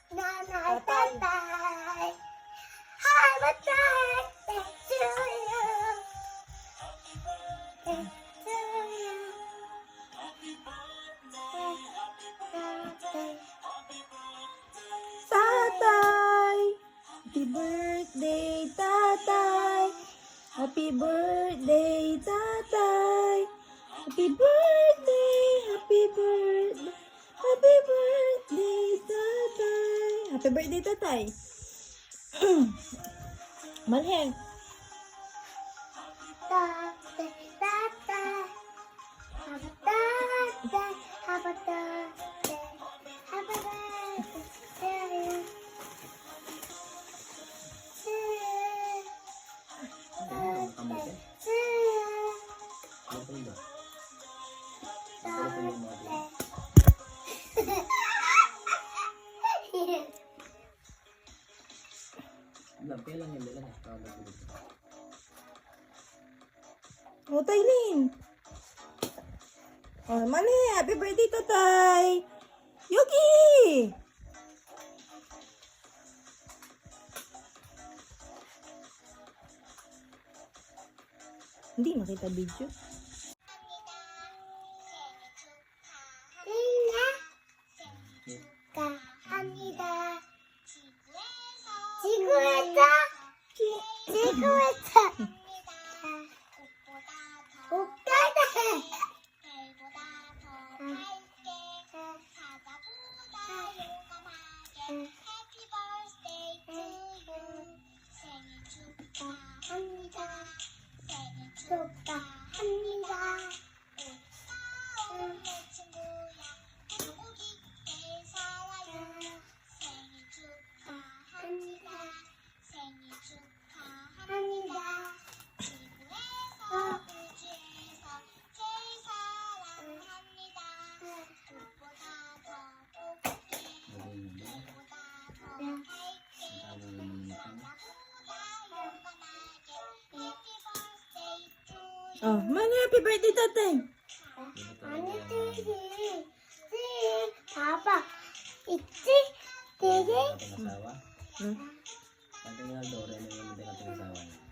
Nanay, tatay. Happy birthday to you. Birthday to you. Birthday. Tatay! Happy birthday, tatay! Happy birthday, tatay! Happy birthday, happy birthday, happy birthday, tatay! Happy birthday, tatay! Manheng! Birthday, tatay. Happy birthday, happy birthday, happy birthday to you. To you. Birthday to you. Kailan yung dala na? Oh, Taylin! Oh, Mali! Happy birthday, tatay! Yogi! Hindi nakita video. 감사합니다. 지구에서 오빠다. 축하합니다. Oh, Mali! Happy birthday, tatay! 아니 되게 봐봐 있지 되게 Asawa? Hmm? Ang tingin Dora na yung hindi ka asawa niya.